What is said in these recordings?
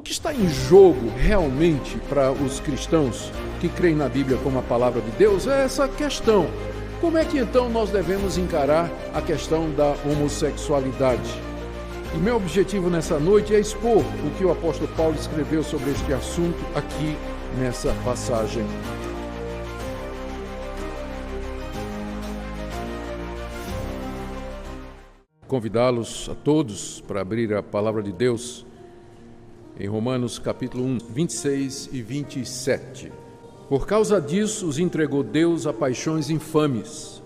O que está em jogo realmente para os cristãos que creem na Bíblia como a palavra de Deus é essa questão. Como é que então nós devemos encarar a questão da homossexualidade? E meu objetivo nessa noite é expor o que o apóstolo Paulo escreveu sobre este assunto aqui nessa passagem. Convidá-los a todos para abrir a palavra de Deus em Romanos capítulo 1, 26 e 27. Por causa disso os entregou Deus a paixões infames,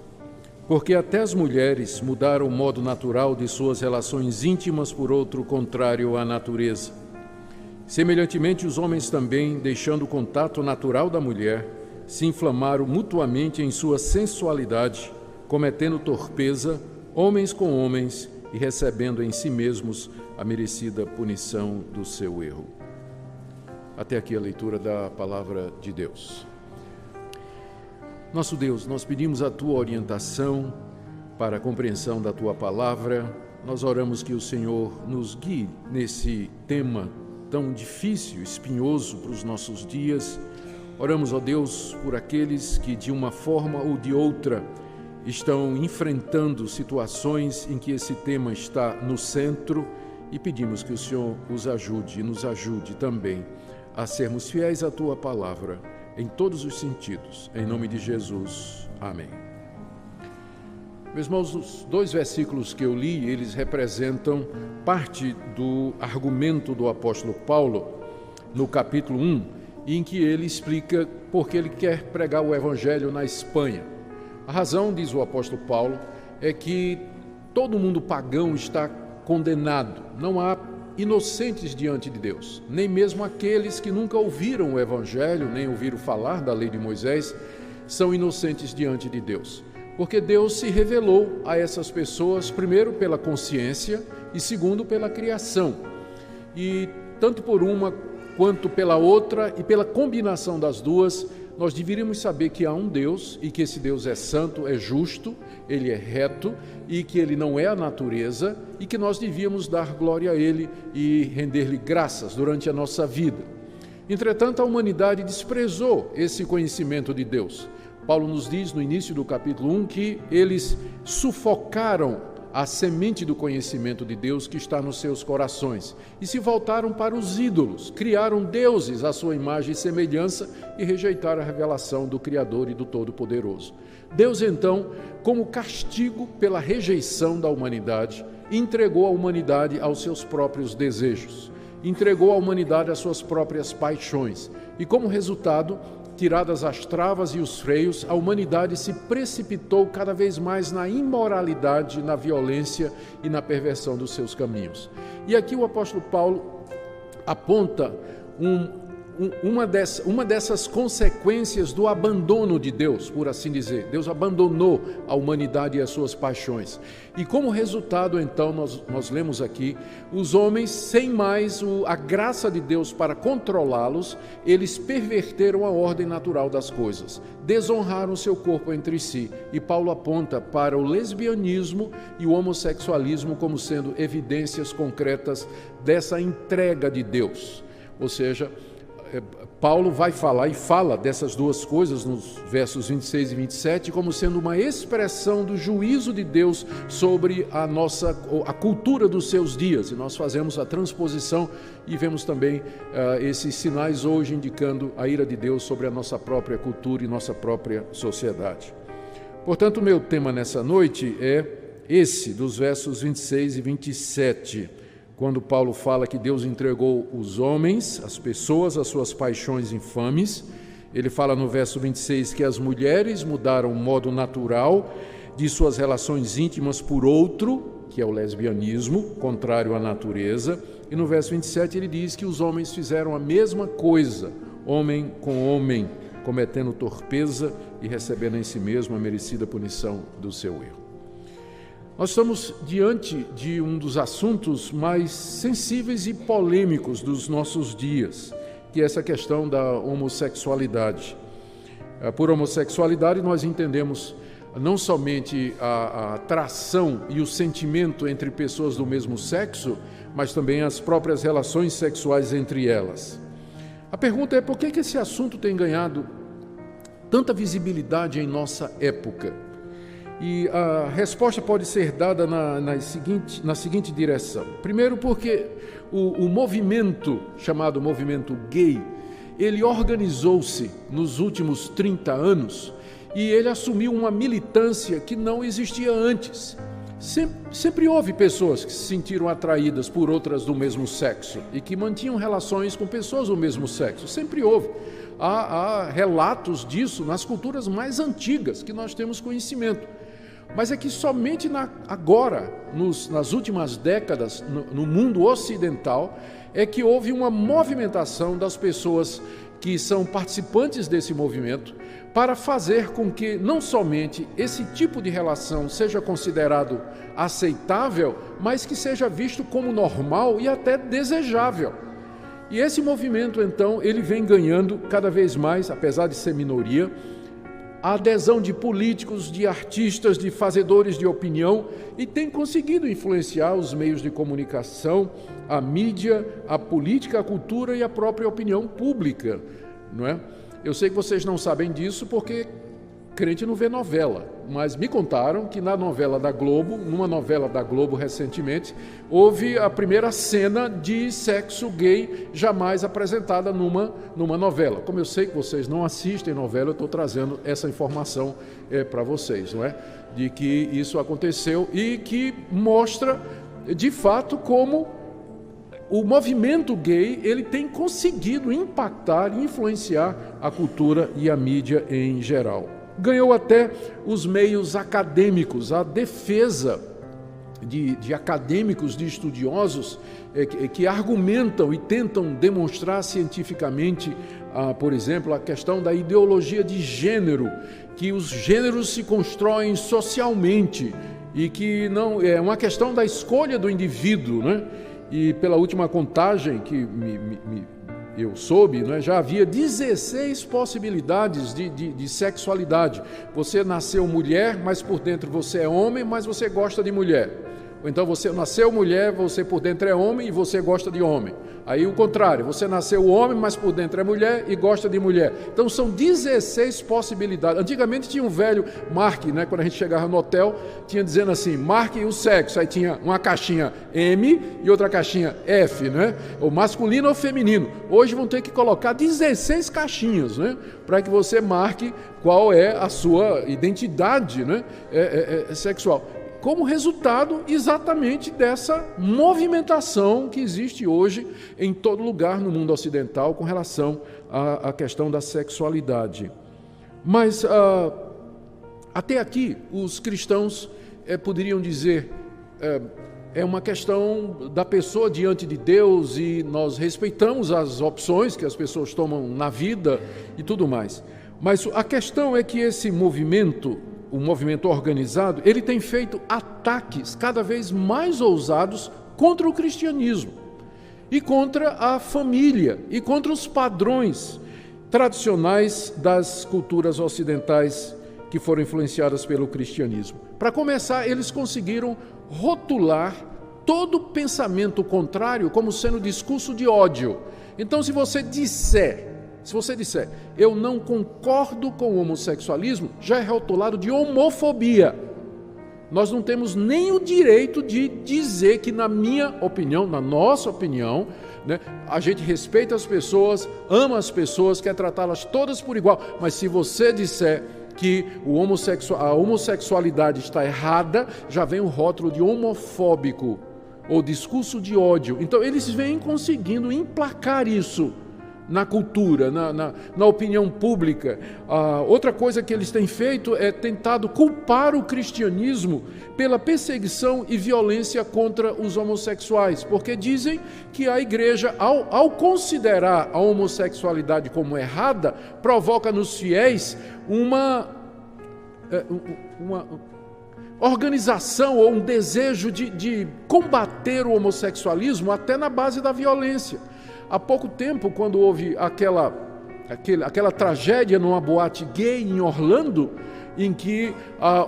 porque até as mulheres mudaram o modo natural de suas relações íntimas por outro contrário à natureza. Semelhantemente, os homens também, deixando o contato natural da mulher, se inflamaram mutuamente em sua sensualidade, cometendo torpeza, homens com homens, e recebendo em si mesmos a merecida punição do seu erro. Até aqui a leitura da palavra de Deus. Nosso Deus, nós pedimos a Tua orientação para a compreensão da Tua palavra. Nós oramos que o Senhor nos guie nesse tema tão difícil, espinhoso para os nossos dias. Oramos, ó Deus, por aqueles que de uma forma ou de outra estão enfrentando situações em que esse tema está no centro e pedimos que o Senhor os ajude e nos ajude também a sermos fiéis à Tua palavra em todos os sentidos. Em nome de Jesus. Amém. Meus irmãos, os dois versículos que eu li, eles representam parte do argumento do apóstolo Paulo no capítulo 1, em que ele explica por que ele quer pregar o evangelho na Espanha. A razão, diz o apóstolo Paulo, é que todo mundo pagão está condenado. Não há inocentes diante de Deus, nem mesmo aqueles que nunca ouviram o Evangelho, nem ouviram falar da lei de Moisés, são inocentes diante de Deus. Porque Deus se revelou a essas pessoas, primeiro pela consciência e segundo pela criação. E tanto por uma quanto pela outra e pela combinação das duas, nós deveríamos saber que há um Deus e que esse Deus é santo, é justo, Ele é reto e que Ele não é a natureza e que nós devíamos dar glória a Ele e render-lhe graças durante a nossa vida. Entretanto, a humanidade desprezou esse conhecimento de Deus. Paulo nos diz no início do capítulo 1 que eles sufocaram a semente do conhecimento de Deus que está nos seus corações e se voltaram para os ídolos, criaram deuses à sua imagem e semelhança e rejeitaram a revelação do Criador e do Todo-Poderoso. Deus, então, como castigo pela rejeição da humanidade, entregou a humanidade aos seus próprios desejos, entregou a humanidade às suas próprias paixões e, como resultado, tiradas as travas e os freios, a humanidade se precipitou cada vez mais na imoralidade, na violência e na perversão dos seus caminhos. E aqui o apóstolo Paulo aponta uma dessas consequências do abandono de Deus, por assim dizer. Deus abandonou a humanidade e as suas paixões. E como resultado, então, nós lemos aqui, os homens, sem mais a graça de Deus para controlá-los, eles perverteram a ordem natural das coisas, desonraram seu corpo entre si. E Paulo aponta para o lesbianismo e o homossexualismo como sendo evidências concretas dessa entrega de Deus. Ou seja, Paulo vai falar e fala dessas duas coisas nos versos 26 e 27 como sendo uma expressão do juízo de Deus sobre a cultura dos seus dias. E nós fazemos a transposição e vemos também esses sinais hoje indicando a ira de Deus sobre a nossa própria cultura e nossa própria sociedade. Portanto, o meu tema nessa noite é esse, dos versos 26 e 27. Quando Paulo fala que Deus entregou os homens, as pessoas, às suas paixões infames, ele fala no verso 26 que as mulheres mudaram o modo natural de suas relações íntimas por outro, que é o lesbianismo, contrário à natureza, e no verso 27 ele diz que os homens fizeram a mesma coisa, homem com homem, cometendo torpeza e recebendo em si mesmo a merecida punição do seu erro. Nós estamos diante de um dos assuntos mais sensíveis e polêmicos dos nossos dias, que é essa questão da homossexualidade. Por homossexualidade nós entendemos não somente a atração e o sentimento entre pessoas do mesmo sexo, mas também as próprias relações sexuais entre elas. A pergunta é por que esse assunto tem ganhado tanta visibilidade em nossa época? E a resposta pode ser dada na seguinte direção. Primeiro, porque o movimento, chamado movimento gay, ele organizou-se nos últimos 30 anos e ele assumiu uma militância que não existia antes. Sempre houve pessoas que se sentiram atraídas por outras do mesmo sexo e que mantinham relações com pessoas do mesmo sexo. Sempre houve. Há relatos disso nas culturas mais antigas que nós temos conhecimento. Mas é que somente agora, nas últimas décadas, no mundo ocidental, é que houve uma movimentação das pessoas que são participantes desse movimento para fazer com que não somente esse tipo de relação seja considerado aceitável, mas que seja visto como normal e até desejável. E esse movimento, então, ele vem ganhando cada vez mais, apesar de ser minoria, a adesão de políticos, de artistas, de fazedores de opinião e tem conseguido influenciar os meios de comunicação, a mídia, a política, a cultura e a própria opinião pública, não é? Eu sei que vocês não sabem disso porque crente não vê novela, mas me contaram que numa novela da Globo recentemente, houve a primeira cena de sexo gay jamais apresentada numa novela. Como eu sei que vocês não assistem novela, eu estou trazendo essa informação para vocês, não é? De que isso aconteceu e que mostra, de fato, como o movimento gay ele tem conseguido impactar e influenciar a cultura e a mídia em geral. Ganhou até os meios acadêmicos, a defesa de acadêmicos, de estudiosos que argumentam e tentam demonstrar cientificamente, por exemplo, a questão da ideologia de gênero, que os gêneros se constroem socialmente e que não é uma questão da escolha do indivíduo, né? E pela última contagem que eu soube, né, já havia 16 possibilidades de sexualidade. Você nasceu mulher, mas por dentro você é homem, mas você gosta de mulher. Ou então você nasceu mulher, você por dentro é homem e você gosta de homem. Aí o contrário, você nasceu homem, mas por dentro é mulher e gosta de mulher. Então são 16 possibilidades. Antigamente tinha um velho marque, né, quando a gente chegava no hotel, tinha dizendo assim, marque o sexo. Aí tinha uma caixinha M e outra caixinha F, né? Ou masculino ou feminino. Hoje vão ter que colocar 16 caixinhas, né, para que você marque qual é a sua identidade, né, sexual. Como resultado exatamente dessa movimentação que existe hoje em todo lugar no mundo ocidental com relação à questão da sexualidade. Mas até aqui os cristãos poderiam dizer é uma questão da pessoa diante de Deus e nós respeitamos as opções que as pessoas tomam na vida e tudo mais. Mas a questão é que esse movimento, o movimento organizado, ele tem feito ataques cada vez mais ousados contra o cristianismo e contra a família e contra os padrões tradicionais das culturas ocidentais que foram influenciadas pelo cristianismo. Para começar, eles conseguiram rotular todo pensamento contrário como sendo discurso de ódio. Então, se você disser, eu não concordo com o homossexualismo, já é rotulado de homofobia. Nós não temos nem o direito de dizer que, na minha opinião, na nossa opinião, né, a gente respeita as pessoas, ama as pessoas, quer tratá-las todas por igual. Mas se você disser que a homossexualidade está errada, já vem o rótulo de homofóbico ou discurso de ódio. Então, eles vêm conseguindo emplacar isso na cultura, na opinião pública. Outra coisa que eles têm feito é tentado culpar o cristianismo pela perseguição e violência contra os homossexuais, porque dizem que a igreja, ao considerar a homossexualidade como errada, provoca nos fiéis uma organização ou um desejo de combater o homossexualismo até na base da violência. Há pouco tempo, quando houve aquela tragédia numa boate gay em Orlando, em que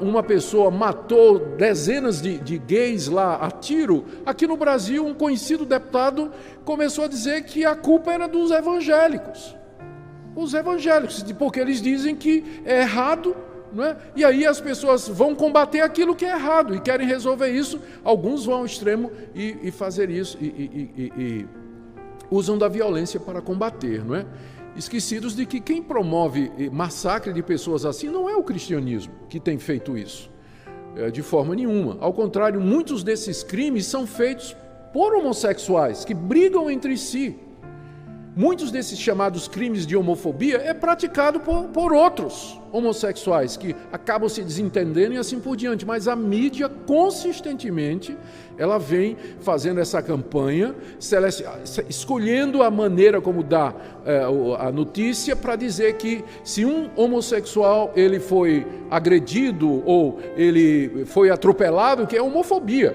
uma pessoa matou dezenas de gays lá a tiro, aqui no Brasil um conhecido deputado começou a dizer que a culpa era dos evangélicos. Os evangélicos, porque eles dizem que é errado, não é? E aí as pessoas vão combater aquilo que é errado e querem resolver isso. Alguns vão ao extremo e fazer isso e usam da violência para combater, não é? Esquecidos de que quem promove massacre de pessoas assim não é o cristianismo que tem feito isso, de forma nenhuma. Ao contrário, muitos desses crimes são feitos por homossexuais que brigam entre si. Muitos desses chamados crimes de homofobia é praticado por outros homossexuais que acabam se desentendendo e assim por diante. Mas a mídia, consistentemente, ela vem fazendo essa campanha, escolhendo a maneira como dá a notícia para dizer que se um homossexual ele foi agredido ou ele foi atropelado, que é homofobia.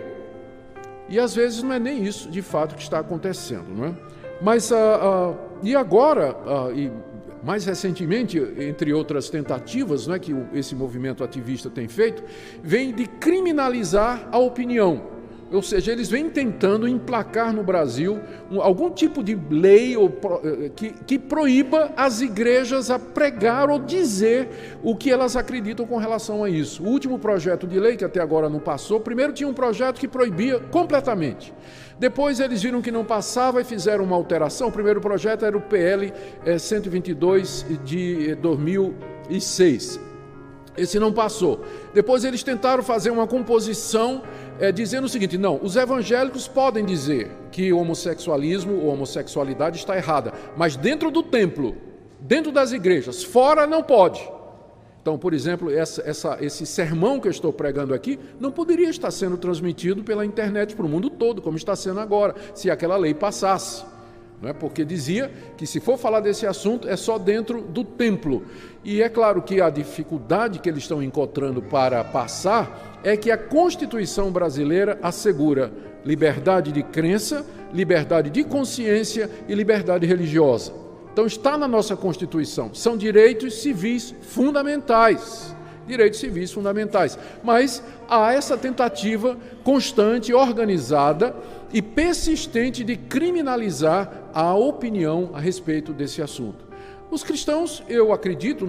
E às vezes não é nem isso de fato que está acontecendo, não é? Mas, e agora, e mais recentemente, entre outras tentativas, né, que esse movimento ativista tem feito, vem de criminalizar a opinião. Ou seja, eles vêm tentando emplacar no Brasil algum tipo de lei que proíba as igrejas a pregar ou dizer o que elas acreditam com relação a isso. O último projeto de lei, que até agora não passou, primeiro tinha um projeto que proibia completamente. Depois eles viram que não passava e fizeram uma alteração. O primeiro projeto era o PL 122 de 2006. Esse não passou. Depois eles tentaram fazer uma composição dizendo o seguinte: não, os evangélicos podem dizer que o homossexualismo ou homossexualidade está errada, mas dentro do templo, dentro das igrejas, fora não pode. Então, por exemplo, esse sermão que eu estou pregando aqui não poderia estar sendo transmitido pela internet para o mundo todo, como está sendo agora, se aquela lei passasse. Não é? Porque dizia que se for falar desse assunto é só dentro do templo. E é claro que a dificuldade que eles estão encontrando para passar é que a Constituição brasileira assegura liberdade de crença, liberdade de consciência e liberdade religiosa. Então está na nossa Constituição, são direitos civis fundamentais. Direitos civis fundamentais. Mas há essa tentativa constante, organizada e persistente de criminalizar a opinião a respeito desse assunto. Os cristãos, eu acredito,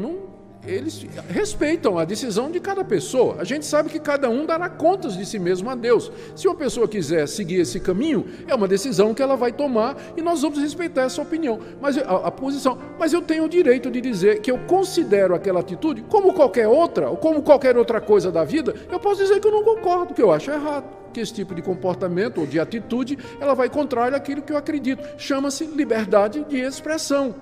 eles respeitam a decisão de cada pessoa. A gente sabe que cada um dará contas de si mesmo a Deus. Se uma pessoa quiser seguir esse caminho, é uma decisão que ela vai tomar e nós vamos respeitar essa opinião, mas a posição. Mas eu tenho o direito de dizer que eu considero aquela atitude como qualquer outra, ou como qualquer outra coisa da vida. Eu posso dizer que eu não concordo, que eu acho errado, que esse tipo de comportamento ou de atitude, ela vai contrário àquilo que eu acredito. Chama-se liberdade de expressão,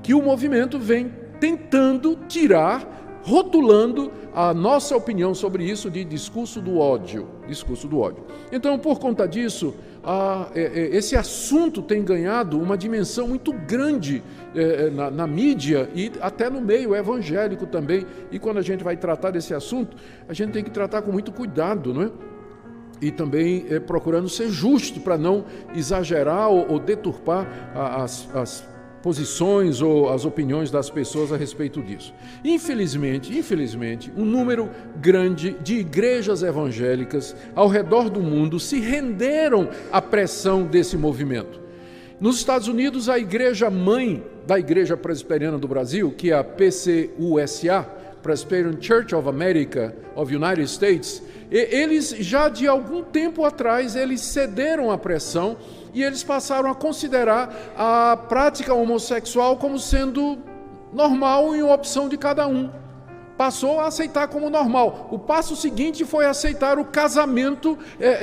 que o movimento vem tentando tirar, rotulando a nossa opinião sobre isso de discurso do ódio. Discurso do ódio. Então, por conta disso, esse assunto tem ganhado uma dimensão muito grande na mídia e até no meio evangélico também. E quando a gente vai tratar desse assunto, a gente tem que tratar com muito cuidado, não é? E também procurando ser justo para não exagerar ou deturpar as posições ou as opiniões das pessoas a respeito disso. Infelizmente, um número grande de igrejas evangélicas ao redor do mundo se renderam à pressão desse movimento. Nos Estados Unidos, a igreja mãe da Igreja Presbiteriana do Brasil, que é a PCUSA, Presbyterian Church of America, of United States, eles já de algum tempo atrás, eles cederam à pressão e eles passaram a considerar a prática homossexual como sendo normal e uma opção de cada um. Passou a aceitar como normal. O passo seguinte foi aceitar o casamento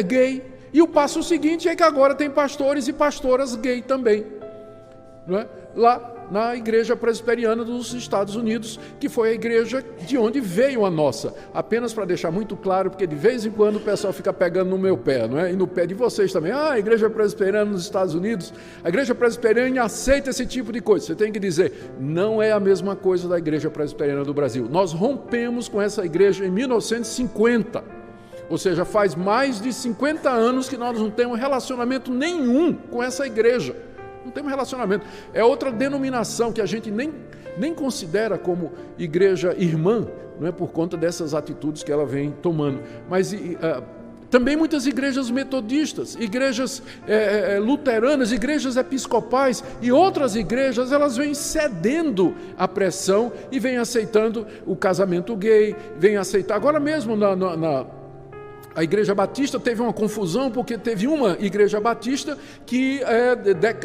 gay. E o passo seguinte é que agora tem pastores e pastoras gay também. Não é? Lá na Igreja Presbiteriana dos Estados Unidos, que foi a igreja de onde veio a nossa. Apenas para deixar muito claro, porque de vez em quando o pessoal fica pegando no meu pé, não é? E no pé de vocês também. A Igreja Presbiteriana nos Estados Unidos, a Igreja Presbiteriana aceita esse tipo de coisa. Você tem que dizer, não é a mesma coisa da Igreja Presbiteriana do Brasil. Nós rompemos com essa igreja em 1950. Ou seja, faz mais de 50 anos que nós não temos relacionamento nenhum com essa igreja. Não temos relacionamento. É outra denominação que a gente nem considera como igreja irmã, não é, por conta dessas atitudes que ela vem tomando. Mas também muitas igrejas metodistas, igrejas luteranas, igrejas episcopais e outras igrejas, elas vêm cedendo à pressão e vêm aceitando o casamento gay, vêm aceitar. Agora mesmo a Igreja Batista teve uma confusão, porque teve uma Igreja Batista que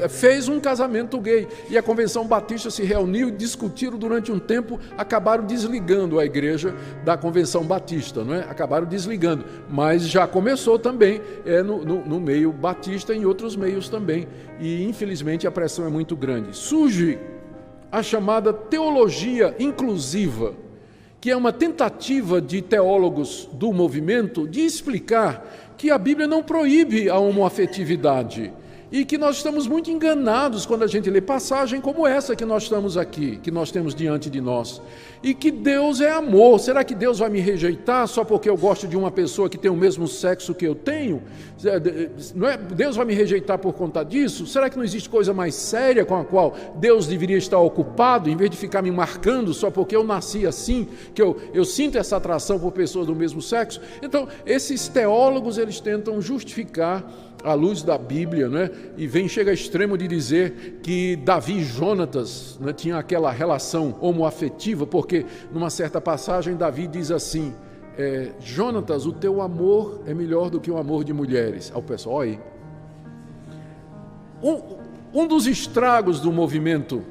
fez um casamento gay. E a Convenção Batista se reuniu e discutiram durante um tempo, acabaram desligando a igreja da Convenção Batista, não é? Acabaram desligando. Mas já começou também no meio batista e em outros meios também. E, infelizmente, a pressão é muito grande. Surge a chamada teologia inclusiva, que é uma tentativa de teólogos do movimento de explicar que a Bíblia não proíbe a homoafetividade e que nós estamos muito enganados quando a gente lê passagem como essa que nós estamos aqui, que nós temos diante de nós, e que Deus é amor. Será que Deus vai me rejeitar só porque eu gosto de uma pessoa que tem o mesmo sexo que eu tenho? Não é? Deus vai me rejeitar por conta disso? Será que não existe coisa mais séria com a qual Deus deveria estar ocupado, em vez de ficar me marcando só porque eu nasci assim, que eu sinto essa atração por pessoas do mesmo sexo? Então, esses teólogos, eles tentam justificar à luz da Bíblia, né? E chega a extremo de dizer que Davi e Jonatas, né, tinham aquela relação homoafetiva, porque numa certa passagem Davi diz assim, Jonatas, o teu amor é melhor do que o amor de mulheres. Ao pessoal, olha aí. Um dos estragos do movimento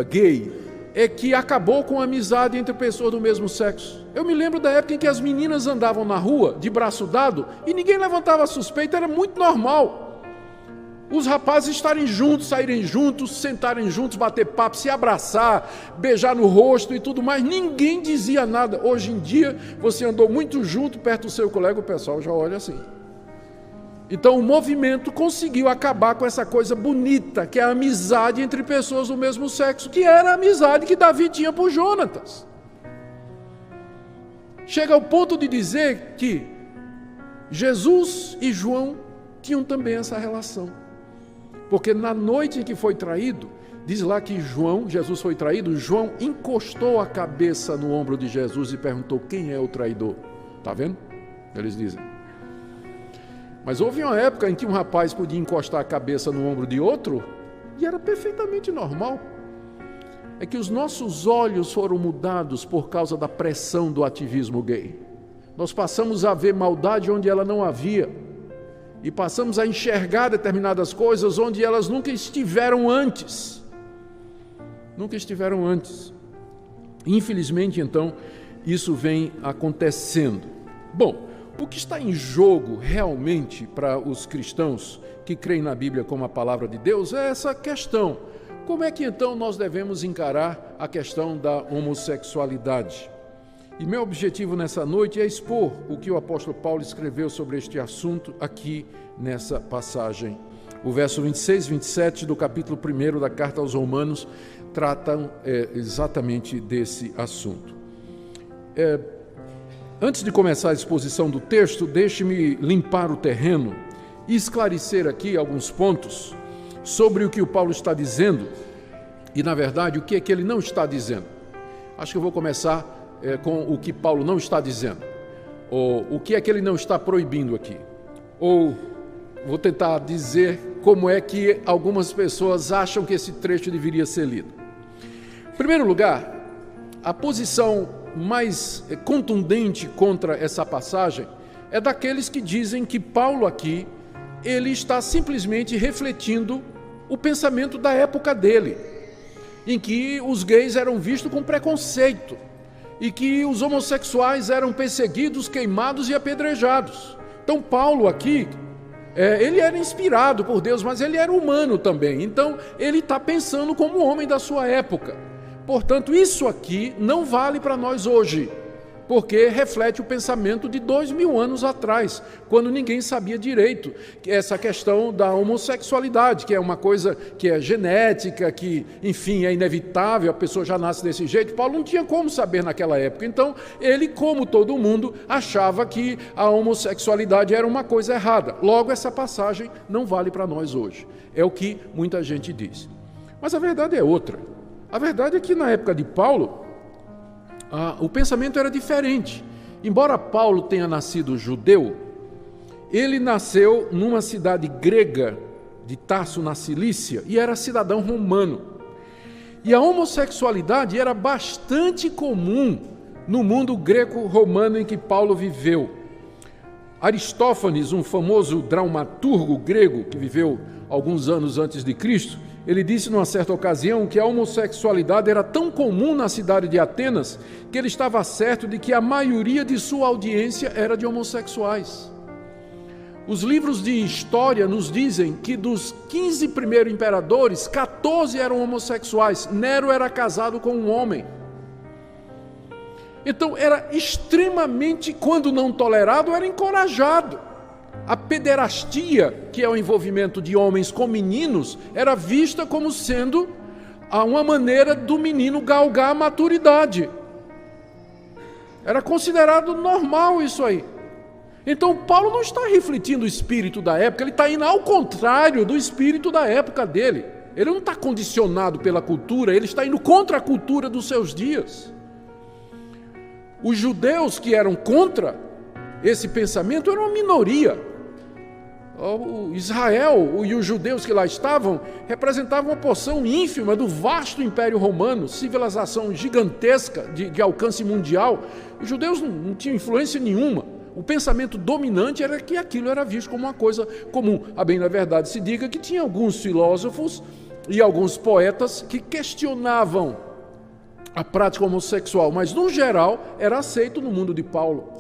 gay é que acabou com a amizade entre pessoas do mesmo sexo. Eu me lembro da época em que as meninas andavam na rua de braço dado e ninguém levantava suspeita, era muito normal. Os rapazes estarem juntos, saírem juntos, sentarem juntos, bater papo, se abraçar, beijar no rosto e tudo mais, ninguém dizia nada. Hoje em dia, você andou muito junto perto do seu colega, o pessoal já olha assim. Então o movimento conseguiu acabar com essa coisa bonita, que é a amizade entre pessoas do mesmo sexo, que era a amizade que Davi tinha por Jonatas. Chega ao ponto de dizer que Jesus e João tinham também essa relação. Porque na noite em que foi traído, diz lá que Jesus foi traído, João encostou a cabeça no ombro de Jesus e perguntou, quem é o traidor? Está vendo? Eles dizem. Mas houve uma época em que um rapaz podia encostar a cabeça no ombro de outro e era perfeitamente normal. É que os nossos olhos foram mudados por causa da pressão do ativismo gay. Nós passamos a ver maldade onde ela não havia e passamos a enxergar determinadas coisas onde elas nunca estiveram antes. Nunca estiveram antes. Infelizmente, então, isso vem acontecendo. Bom, o que está em jogo realmente para os cristãos que creem na Bíblia como a palavra de Deus é essa questão. Como é que então nós devemos encarar a questão da homossexualidade? E meu objetivo nessa noite é expor o que o apóstolo Paulo escreveu sobre este assunto aqui nessa passagem. O verso 26 e 27 do capítulo 1 da carta aos Romanos tratam exatamente desse assunto. Antes de começar a exposição do texto, deixe-me limpar o terreno e esclarecer aqui alguns pontos sobre o que o Paulo está dizendo e, na verdade, o que é que ele não está dizendo. Acho que eu vou começar com o que Paulo não está dizendo, ou o que é que ele não está proibindo aqui, ou vou tentar dizer como é que algumas pessoas acham que esse trecho deveria ser lido. Em primeiro lugar, a posição mais contundente contra essa passagem é daqueles que dizem que Paulo aqui, ele está simplesmente refletindo o pensamento da época dele, em que os gays eram vistos com preconceito e que os homossexuais eram perseguidos, queimados e apedrejados. Então Paulo aqui, ele era inspirado por Deus, mas ele era humano também, então ele está pensando como homem da sua época. Portanto, isso aqui não vale para nós hoje. porque reflete o pensamento de 2000 anos atrás, quando ninguém sabia direito essa questão da homossexualidade, que é uma coisa que é genética, que, enfim, é inevitável, a pessoa já nasce desse jeito. Paulo não tinha como saber naquela época. Então, ele, como todo mundo, achava que a homossexualidade era uma coisa errada. Logo, essa passagem não vale para nós hoje. É o que muita gente diz. Mas a verdade é outra. A verdade é que, na época de Paulo, o pensamento era diferente. Embora Paulo tenha nascido judeu, ele nasceu numa cidade grega de Tarso, na Cilícia, e era cidadão romano. E a homossexualidade era bastante comum no mundo greco-romano em que Paulo viveu. Aristófanes, um famoso dramaturgo grego que viveu alguns anos antes de Cristo, ele disse numa certa ocasião que a homossexualidade era tão comum na cidade de Atenas que ele estava certo de que a maioria de sua audiência era de homossexuais. Os livros de história nos dizem que dos 15 primeiros imperadores, 14 eram homossexuais. Nero era casado com um homem. Então era extremamente, quando não tolerado, era encorajado. A pederastia, que é o envolvimento de homens com meninos, era vista como sendo uma maneira do menino galgar a maturidade. Era considerado normal isso aí. Então Paulo não está refletindo o espírito da época, ele está indo ao contrário do espírito da época dele. Ele não está condicionado pela cultura, ele está indo contra a cultura dos seus dias. Os judeus que eram contra esse pensamento eram uma minoria. O Israel e os judeus que lá estavam representavam uma porção ínfima do vasto Império Romano, civilização gigantesca de alcance mundial. Os judeus não tinham influência nenhuma. O pensamento dominante era que aquilo era visto como uma coisa comum. A bem da verdade se diga que tinha alguns filósofos e alguns poetas que questionavam a prática homossexual, mas no geral era aceito no mundo de Paulo.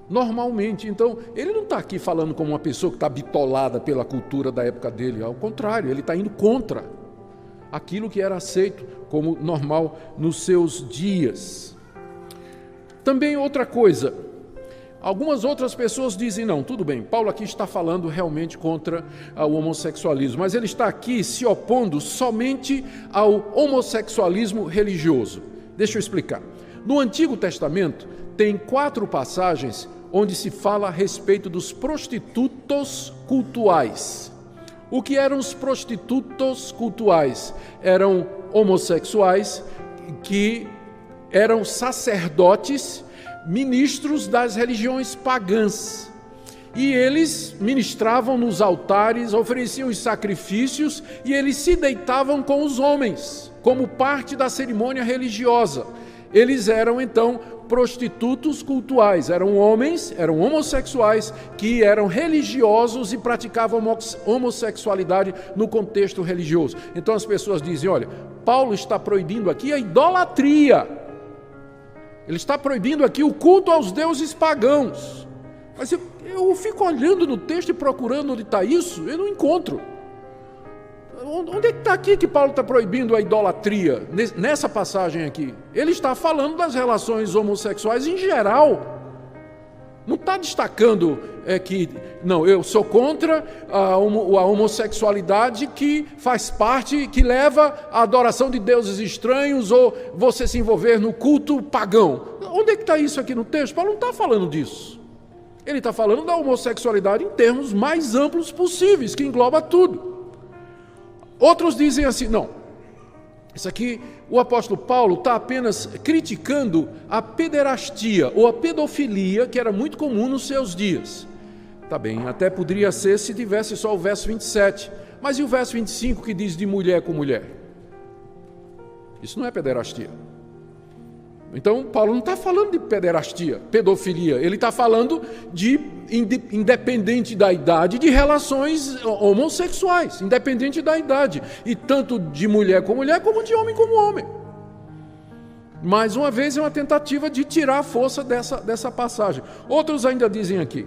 Normalmente, então, ele não está aqui falando como uma pessoa que está bitolada pela cultura da época dele, ao contrário, ele está indo contra aquilo que era aceito como normal nos seus dias. Também outra coisa, algumas outras pessoas dizem, não, tudo bem, Paulo aqui está falando realmente contra o homossexualismo, mas ele está aqui se opondo somente ao homossexualismo religioso. Deixa eu explicar. No Antigo Testamento, tem 4 passagens onde se fala a respeito dos prostitutos cultuais. O que eram os prostitutos cultuais? Eram homossexuais que eram sacerdotes, ministros das religiões pagãs. E eles ministravam nos altares, ofereciam os sacrifícios e eles se deitavam com os homens, como parte da cerimônia religiosa. Eles eram, então, prostitutos cultuais, eram homens, eram homossexuais que eram religiosos e praticavam homossexualidade no contexto religioso. Então as pessoas dizem, olha, Paulo está proibindo aqui a idolatria, ele está proibindo aqui o culto aos deuses pagãos. Mas eu fico olhando no texto e procurando onde está isso, eu não encontro. Onde é que está aqui que Paulo está proibindo a idolatria, nessa passagem aqui? Ele está falando das relações homossexuais em geral. Não está destacando que, não, eu sou contra a homossexualidade que faz parte, que leva à adoração de deuses estranhos ou você se envolver no culto pagão. Onde é que está isso aqui no texto? Paulo não está falando disso. Ele está falando da homossexualidade em termos mais amplos possíveis, que engloba tudo. Outros dizem assim, não, isso aqui o apóstolo Paulo está apenas criticando a pederastia ou a pedofilia que era muito comum nos seus dias. Tá bem, até poderia ser se tivesse só o verso 27, mas e o verso 25 que diz de mulher com mulher? Isso não é pederastia. Então Paulo não está falando de pederastia, pedofilia, ele está falando de, independente da idade, de relações homossexuais, independente da idade, e tanto de mulher com mulher, como de homem com homem. Mais uma vez é uma tentativa de tirar a força dessa passagem. Outros ainda dizem aqui,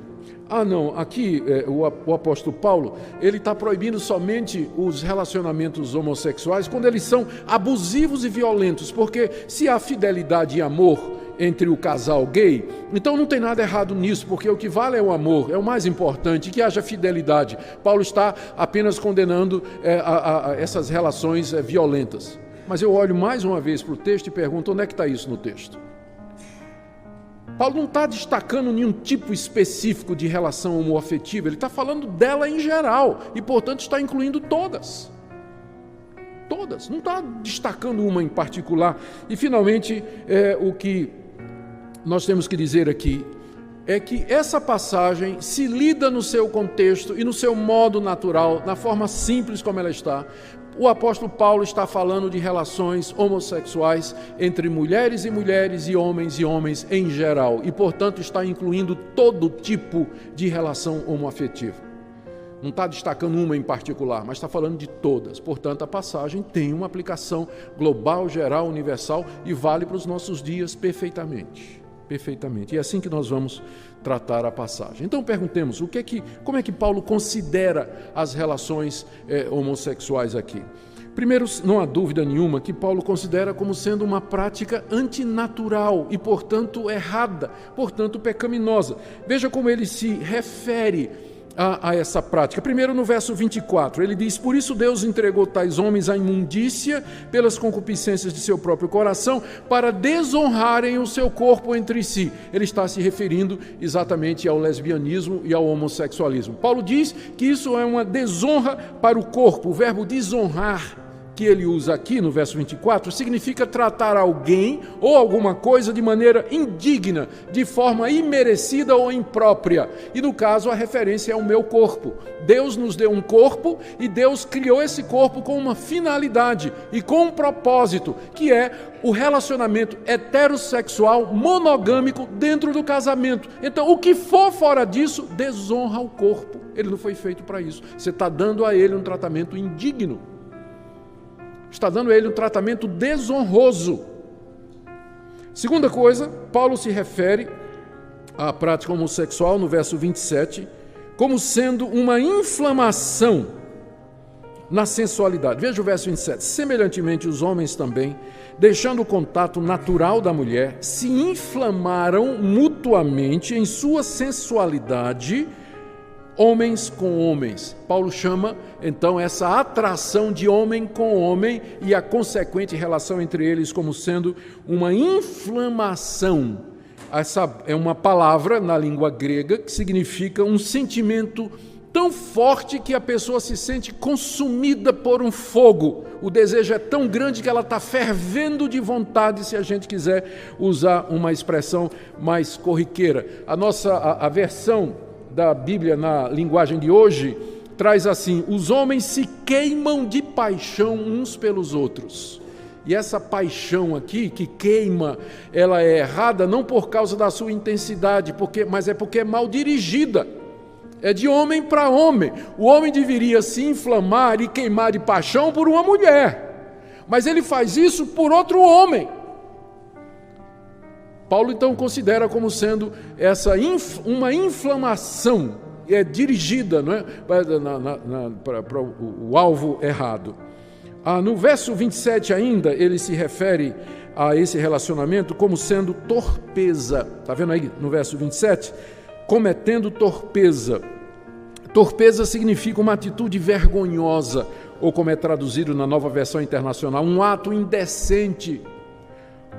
Não, aqui o apóstolo Paulo, ele está proibindo somente os relacionamentos homossexuais quando eles são abusivos e violentos, porque se há fidelidade e amor entre o casal gay, então não tem nada errado nisso, porque o que vale é o amor, é o mais importante, que haja fidelidade. Paulo está apenas condenando essas relações violentas. Mas eu olho mais uma vez para o texto e pergunto, onde é que está isso no texto? Paulo não está destacando nenhum tipo específico de relação homoafetiva, ele está falando dela em geral e, portanto, está incluindo todas. Todas, não está destacando uma em particular. E, finalmente, o que nós temos que dizer aqui é que essa passagem se lida no seu contexto e no seu modo natural, na forma simples como ela está. O apóstolo Paulo está falando de relações homossexuais entre mulheres e homens em geral, e, portanto, está incluindo todo tipo de relação homoafetiva. Não está destacando uma em particular, mas está falando de todas. Portanto, a passagem tem uma aplicação global, geral, universal e vale para os nossos dias perfeitamente. Perfeitamente. E é assim que nós vamos tratar a passagem. Então perguntemos, como é que Paulo considera as relações homossexuais aqui? Primeiro, não há dúvida nenhuma que Paulo considera como sendo uma prática antinatural e, portanto, errada, portanto, pecaminosa. Veja como ele se refere a essa prática. Primeiro, no verso 24, ele diz: por isso Deus entregou tais homens à imundícia pelas concupiscências de seu próprio coração, para desonrarem o seu corpo entre si. Ele está se referindo exatamente ao lesbianismo e ao homossexualismo. Paulo diz que isso é uma desonra para o corpo. O verbo desonrar, que ele usa aqui no verso 24, significa tratar alguém ou alguma coisa de maneira indigna, de forma imerecida ou imprópria. E no caso a referência é o meu corpo. Deus nos deu um corpo e Deus criou esse corpo com uma finalidade e com um propósito, que é o relacionamento heterossexual monogâmico dentro do casamento. Então, o que for fora disso desonra o corpo. Ele não foi feito para isso. Você está dando a ele um tratamento indigno. Está dando a ele um tratamento desonroso. Segunda coisa, Paulo se refere à prática homossexual no verso 27 como sendo uma inflamação na sensualidade. Veja o verso 27. Semelhantemente, os homens também, deixando o contato natural da mulher, se inflamaram mutuamente em sua sensualidade, homens com homens. Paulo chama, então, essa atração de homem com homem e a consequente relação entre eles como sendo uma inflamação. Essa é uma palavra na língua grega que significa um sentimento tão forte que a pessoa se sente consumida por um fogo. O desejo é tão grande que ela está fervendo de vontade, se a gente quiser usar uma expressão mais corriqueira. A versão da Bíblia na linguagem de hoje traz assim: os homens se queimam de paixão uns pelos outros. E essa paixão aqui, que queima, ela é errada não por causa da sua intensidade, mas é porque é mal dirigida. É de homem para homem. O homem deveria se inflamar e queimar de paixão por uma mulher, mas ele faz isso por outro homem. Paulo então considera como sendo uma inflamação dirigida, não é? Para o alvo errado. No verso 27 ainda, ele se refere a esse relacionamento como sendo torpeza. Está vendo aí no verso 27? Cometendo torpeza. Torpeza significa uma atitude vergonhosa, ou como é traduzido na Nova Versão Internacional, um ato indecente.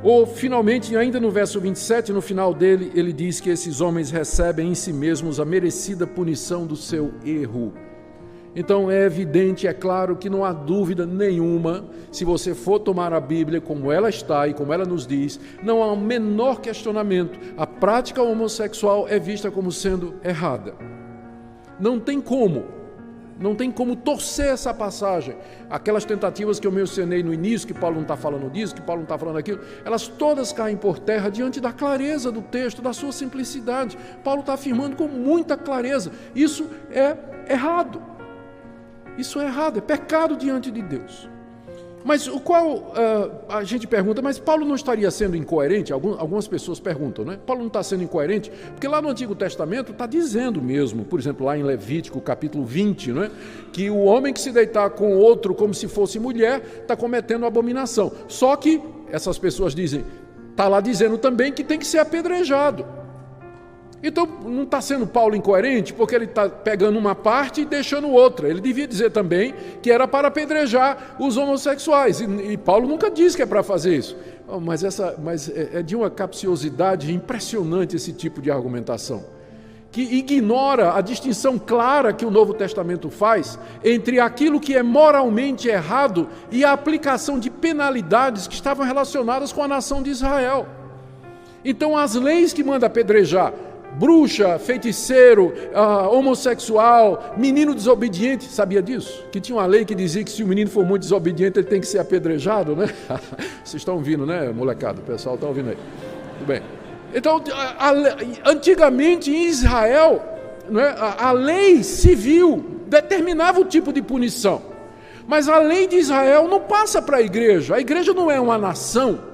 Ou, finalmente, ainda no verso 27, no final dele, ele diz que esses homens recebem em si mesmos a merecida punição do seu erro. Então é evidente, é claro que não há dúvida nenhuma, se você for tomar a Bíblia como ela está e como ela nos diz, não há o menor questionamento. A prática homossexual é vista como sendo errada. Não tem como torcer essa passagem. Aquelas tentativas que eu mencionei no início, que Paulo não está falando disso, que Paulo não está falando aquilo, elas todas caem por terra diante da clareza do texto, da sua simplicidade. Paulo está afirmando com muita clareza: isso é errado. Isso é errado, é pecado diante de Deus. Mas a gente pergunta, mas Paulo não estaria sendo incoerente? Algumas pessoas perguntam, né? Paulo não está sendo incoerente? Porque lá no Antigo Testamento está dizendo mesmo, por exemplo, lá em Levítico, capítulo 20, né? Que o homem que se deitar com outro como se fosse mulher está cometendo abominação. Só que essas pessoas dizem, está lá dizendo também que tem que ser apedrejado. Então, não está sendo Paulo incoerente, porque ele está pegando uma parte e deixando outra. Ele devia dizer também que era para apedrejar os homossexuais, e Paulo nunca disse que é para fazer isso. Mas é de uma capciosidade impressionante esse tipo de argumentação, que ignora a distinção clara que o Novo Testamento faz entre aquilo que é moralmente errado e a aplicação de penalidades que estavam relacionadas com a nação de Israel. Então, as leis que manda apedrejar bruxa, feiticeiro, homossexual, menino desobediente, sabia disso? Que tinha uma lei que dizia que se o menino for muito desobediente, ele tem que ser apedrejado, né? Vocês estão ouvindo, né, molecada? O pessoal está ouvindo aí. Tudo bem. Então, antigamente em Israel, né, a lei civil determinava o tipo de punição. Mas a lei de Israel não passa para a igreja. A igreja não é uma nação.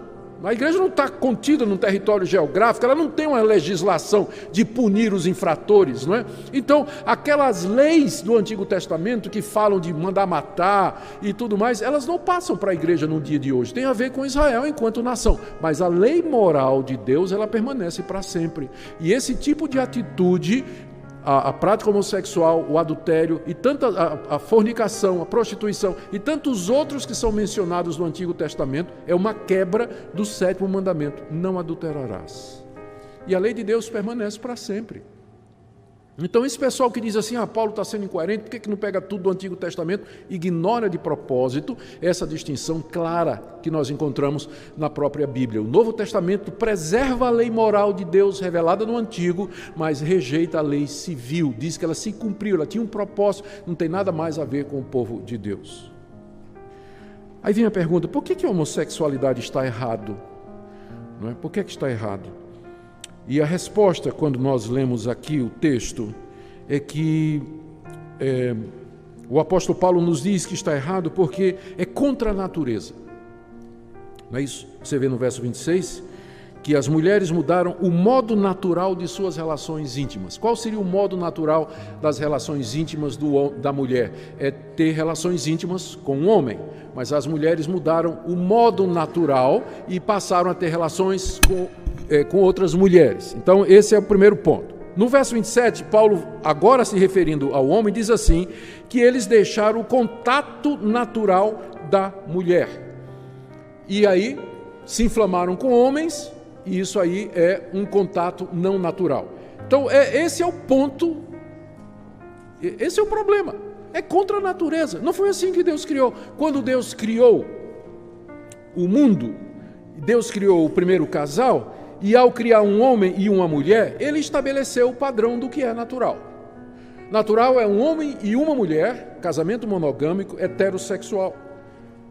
A igreja não está contida num território geográfico, ela não tem uma legislação de punir os infratores, não é? Então, aquelas leis do Antigo Testamento que falam de mandar matar e tudo mais, elas não passam para a igreja no dia de hoje. Tem a ver com Israel enquanto nação. Mas a lei moral de Deus, ela permanece para sempre. E esse tipo de atitude, a prática homossexual, o adultério, e a fornicação, a prostituição e tantos outros que são mencionados no Antigo Testamento, é uma quebra do 7º mandamento: não adulterarás. E a lei de Deus permanece para sempre. Então esse pessoal que diz assim, Paulo está sendo incoerente, por que não pega tudo do Antigo Testamento? Ignora de propósito essa distinção clara que nós encontramos na própria Bíblia. O Novo Testamento preserva a lei moral de Deus revelada no Antigo, mas rejeita a lei civil, diz que ela se cumpriu, ela tinha um propósito, não tem nada mais a ver com o povo de Deus. Aí vem a pergunta, por que a homossexualidade está errado? Não é? Por que está errado? E a resposta, quando nós lemos aqui o texto, é que o apóstolo Paulo nos diz que está errado porque é contra a natureza. Não é isso? Você vê no verso 26 que as mulheres mudaram o modo natural de suas relações íntimas. Qual seria o modo natural das relações íntimas da mulher? É ter relações íntimas com um homem. Mas as mulheres mudaram o modo natural e passaram a ter relações com outras mulheres. Então, esse é o primeiro ponto. No verso 27, Paulo, agora se referindo ao homem, diz assim, que eles deixaram o contato natural da mulher. E aí, se inflamaram com homens, e isso aí é um contato não natural. Então, esse é o ponto, esse é o problema. É contra a natureza. Não foi assim que Deus criou. Quando Deus criou o mundo, Deus criou o primeiro casal, e ao criar um homem e uma mulher, ele estabeleceu o padrão do que é natural. Natural é um homem e uma mulher, casamento monogâmico, heterossexual.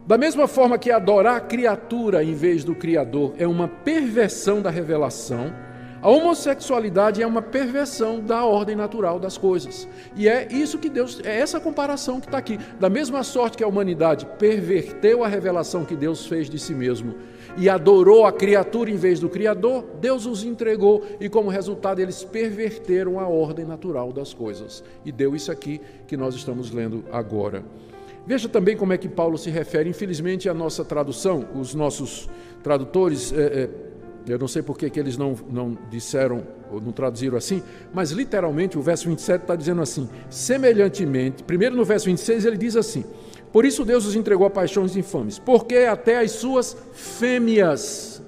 Da mesma forma que adorar a criatura em vez do Criador é uma perversão da revelação, a homossexualidade é uma perversão da ordem natural das coisas. E é isso que Deus, é essa comparação que está aqui. Da mesma sorte que a humanidade perverteu a revelação que Deus fez de si mesmo e adorou a criatura em vez do Criador, Deus os entregou e, como resultado, eles perverteram a ordem natural das coisas. E deu isso aqui que nós estamos lendo agora. Veja também como é que Paulo se refere. Infelizmente, a nossa tradução, os nossos tradutores, eu não sei por que eles não disseram ou não traduziram assim, mas literalmente o verso 27 está dizendo assim, semelhantemente, primeiro no verso 26 ele diz assim, por isso Deus os entregou a paixões infames, porque até as suas fêmeas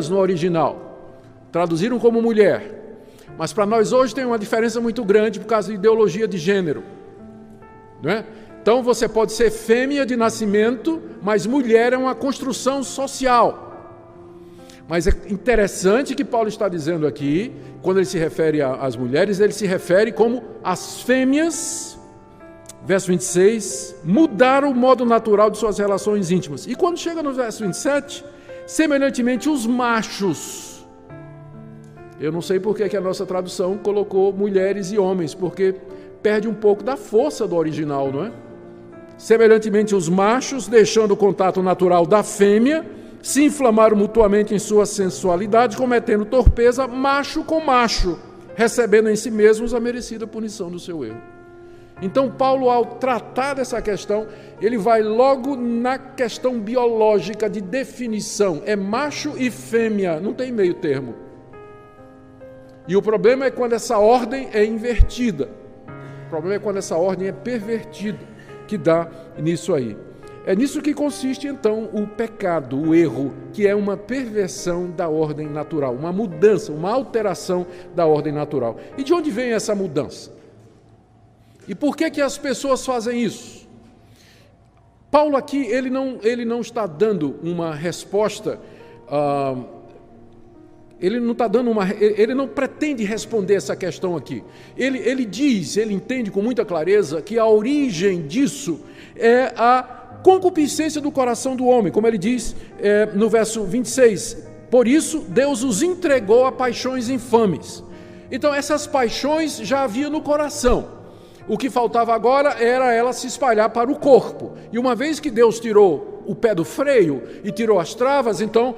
no original, traduziram como mulher, mas para nós hoje tem uma diferença muito grande por causa da ideologia de gênero, não é? Então você pode ser fêmea de nascimento, mas mulher é uma construção social. Mas é interessante que Paulo está dizendo aqui, quando ele se refere às mulheres, ele se refere como as fêmeas, verso 26, mudaram o modo natural de suas relações íntimas. E quando chega no verso 27, semelhantemente os machos. Eu não sei por que a nossa tradução colocou mulheres e homens, porque perde um pouco da força do original, não é? Semelhantemente, os machos, deixando o contato natural da fêmea, se inflamaram mutuamente em sua sensualidade, cometendo torpeza macho com macho, recebendo em si mesmos a merecida punição do seu erro. Então, Paulo, ao tratar dessa questão, ele vai logo na questão biológica de definição. É macho e fêmea, não tem meio termo. E o problema é quando essa ordem é invertida. O problema é quando essa ordem é pervertida, que dá nisso aí. É nisso que consiste, então, o pecado, o erro, que é uma perversão da ordem natural, uma mudança, uma alteração da ordem natural. E de onde vem essa mudança? E por que as pessoas fazem isso? Paulo aqui, ele não está dando uma resposta, ele não pretende responder essa questão aqui. Ele entende com muita clareza que a origem disso é a concupiscência do coração do homem, como ele diz no verso 26. Por isso, Deus os entregou a paixões infames. Então, essas paixões já havia no coração. O que faltava agora era ela se espalhar para o corpo. E uma vez que Deus tirou o pé do freio e tirou as travas, então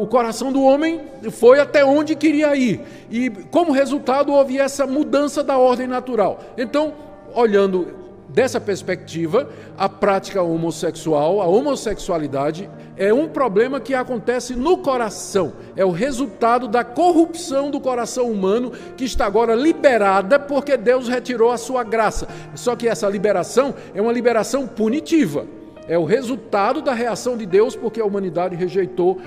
o coração do homem foi até onde queria ir. E como resultado houve essa mudança da ordem natural. Então, olhando dessa perspectiva, a prática homossexual, a homossexualidade, é um problema que acontece no coração. É o resultado da corrupção do coração humano, que está agora liberada porque Deus retirou a sua graça. Só que essa liberação é uma liberação punitiva. É o resultado da reação de Deus, porque a humanidade rejeitou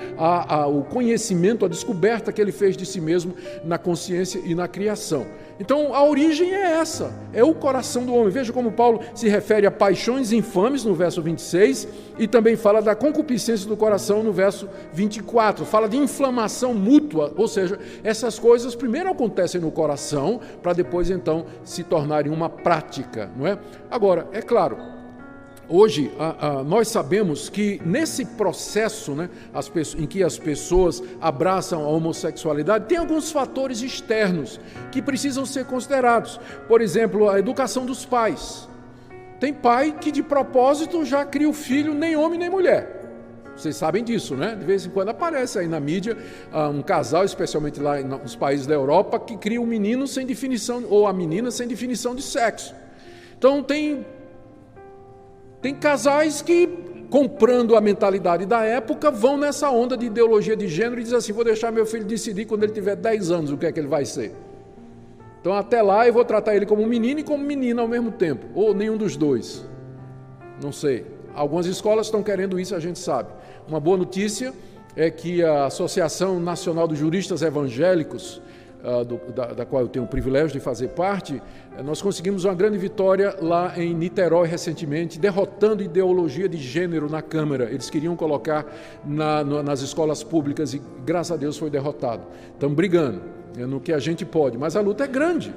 o conhecimento, a descoberta que ele fez de si mesmo na consciência e na criação. Então, a origem é essa, é o coração do homem. Veja como Paulo se refere a paixões infames, no verso 26, e também fala da concupiscência do coração, no verso 24. Fala de inflamação mútua, ou seja, essas coisas primeiro acontecem no coração, para depois, então, se tornarem uma prática, não é? Agora, é claro, hoje, nós sabemos que nesse processo, né, em que as pessoas abraçam a homossexualidade, tem alguns fatores externos que precisam ser considerados. Por exemplo, a educação dos pais. Tem pai que de propósito já cria o filho nem homem nem mulher. Vocês sabem disso, né? De vez em quando aparece aí na mídia um casal, especialmente lá nos países da Europa, que cria um menino sem definição, ou a menina sem definição de sexo. Então tem casais que, comprando a mentalidade da época, vão nessa onda de ideologia de gênero e dizem assim: vou deixar meu filho decidir quando ele tiver 10 anos o que é que ele vai ser. Então até lá eu vou tratar ele como menino e como menina ao mesmo tempo, ou nenhum dos dois. Não sei. Algumas escolas estão querendo isso, a gente sabe. Uma boa notícia é que a Associação Nacional dos Juristas Evangélicos, da qual eu tenho o privilégio de fazer parte, nós conseguimos uma grande vitória lá em Niterói recentemente, derrotando ideologia de gênero na Câmara. Eles queriam colocar nas escolas públicas e, graças a Deus, foi derrotado. Estamos brigando no que a gente pode, mas a luta é grande,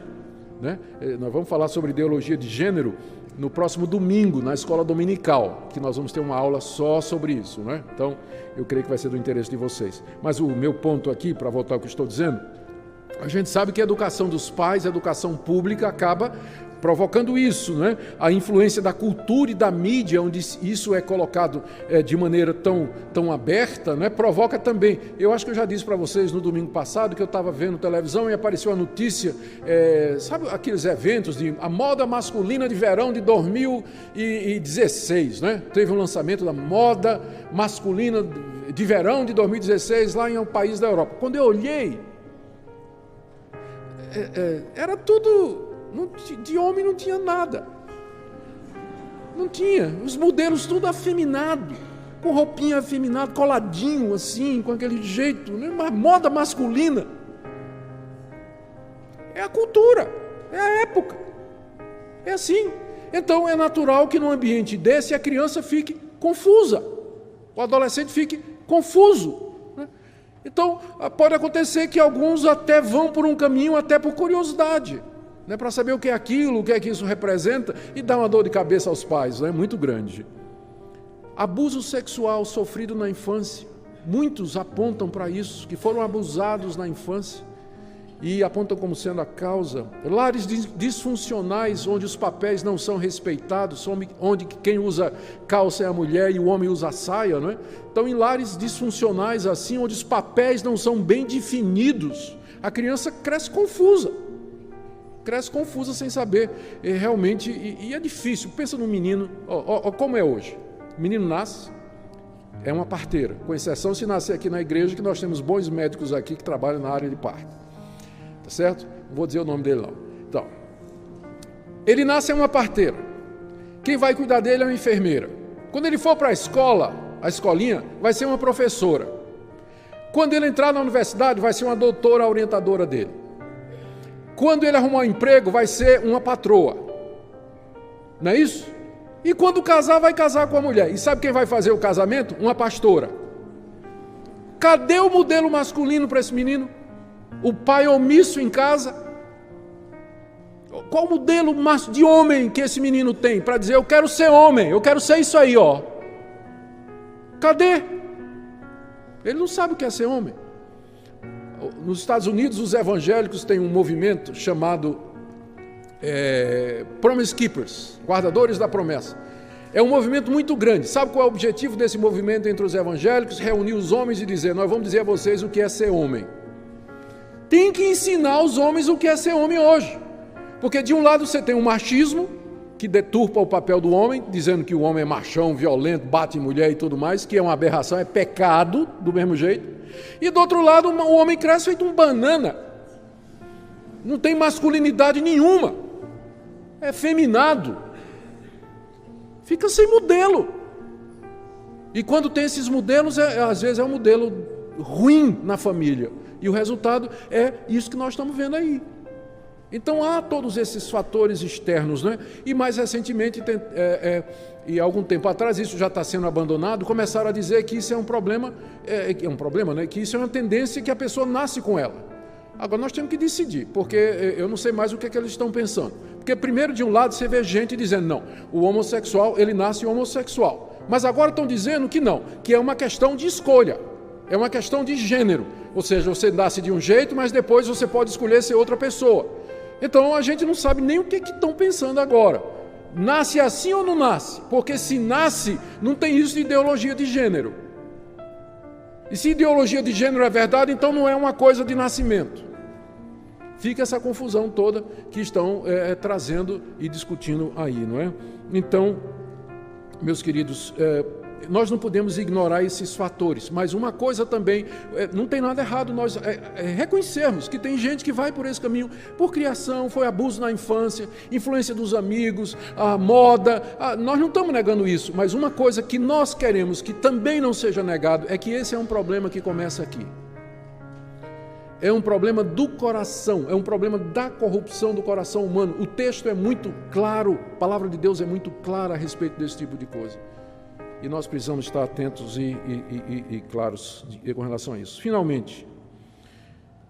né? Nós vamos falar sobre ideologia de gênero no próximo domingo, na escola dominical, que nós vamos ter uma aula só sobre isso, né? Então, eu creio que vai ser do interesse de vocês. Mas o meu ponto aqui, para voltar ao que estou dizendo, a gente sabe que a educação dos pais, a educação pública, acaba provocando isso, né? A influência da cultura e da mídia, onde isso é colocado de maneira tão aberta, né? Provoca também. Eu acho que eu já disse para vocês no domingo passado que eu estava vendo televisão e apareceu a notícia, sabe aqueles eventos de a moda masculina de verão de 2016, né? Teve um lançamento da moda masculina de verão de 2016 lá em um país da Europa. Quando eu olhei, era tudo, de homem não tinha nada, não tinha, os modelos tudo afeminado, com roupinha afeminada, coladinho assim, com aquele jeito, né? Uma moda masculina. É a cultura, é a época, é assim. Então é natural que num ambiente desse a criança fique confusa, o adolescente fique confuso. Então, pode acontecer que alguns até vão por um caminho, até por curiosidade, né, para saber o que é aquilo, o que é que isso representa, e dá uma dor de cabeça aos pais, né, muito grande. Abuso sexual sofrido na infância, muitos apontam para isso, que foram abusados na infância, e apontam como sendo a causa. Lares disfuncionais, onde os papéis não são respeitados, onde quem usa calça é a mulher e o homem usa a saia, não é? Então, em lares disfuncionais assim, onde os papéis não são bem definidos, a criança cresce confusa sem saber realmente, e é difícil. Pensa no menino, como é hoje. O menino nasce, é uma parteira, com exceção se nascer aqui na igreja, que nós temos bons médicos aqui que trabalham na área de parto. Tá certo? Não vou dizer o nome dele não. Então, ele nasce é uma parteira. Quem vai cuidar dele é uma enfermeira. Quando ele for para a escola, a escolinha, vai ser uma professora. Quando ele entrar na universidade, vai ser uma doutora orientadora dele. Quando ele arrumar um emprego, vai ser uma patroa. Não é isso? E quando casar, vai casar com a mulher. E sabe quem vai fazer o casamento? Uma pastora. Cadê o modelo masculino para esse menino? O pai omisso em casa? Qual o modelo de homem que esse menino tem para dizer, eu quero ser homem, eu quero ser isso aí, ó? Cadê? Ele não sabe o que é ser homem. Nos Estados Unidos, os evangélicos têm um movimento chamado Promise Keepers, guardadores da promessa. É um movimento muito grande. Sabe qual é o objetivo desse movimento entre os evangélicos? Reunir os homens e dizer, nós vamos dizer a vocês o que é ser homem. Tem que ensinar os homens o que é ser homem hoje. Porque de um lado você tem o machismo, que deturpa o papel do homem, dizendo que o homem é machão, violento, bate em mulher e tudo mais, que é uma aberração, é pecado, do mesmo jeito. E do outro lado, o homem cresce feito um banana. Não tem masculinidade nenhuma. É feminado. Fica sem modelo. E quando tem esses modelos, às vezes é um modelo ruim na família. E o resultado é isso que nós estamos vendo aí. Então há todos esses fatores externos, né? E mais recentemente, e algum tempo atrás, isso já está sendo abandonado, começaram a dizer que isso é um problema, né? Que isso é uma tendência que a pessoa nasce com ela. Agora nós temos que decidir, porque eu não sei mais o que eles estão pensando. Porque primeiro de um lado você vê gente dizendo, não, o homossexual, ele nasce homossexual. Mas agora estão dizendo que não, que é uma questão de escolha, é uma questão de gênero. Ou seja, você nasce de um jeito, mas depois você pode escolher ser outra pessoa. Então a gente não sabe nem o que estão pensando agora. Nasce assim ou não nasce? Porque se nasce, não tem isso de ideologia de gênero. E se ideologia de gênero é verdade, então não é uma coisa de nascimento. Fica essa confusão toda que estão trazendo e discutindo aí, não é? Então, meus queridos, nós não podemos ignorar esses fatores, mas uma coisa também, não tem nada errado nós reconhecermos que tem gente que vai por esse caminho, por criação, foi abuso na infância, influência dos amigos, a moda, nós não estamos negando isso, mas uma coisa que nós queremos que também não seja negado, é que esse é um problema que começa aqui. É um problema do coração, é um problema da corrupção do coração humano. O texto é muito claro, a palavra de Deus é muito clara a respeito desse tipo de coisa. E nós precisamos estar atentos e claros com relação a isso. Finalmente,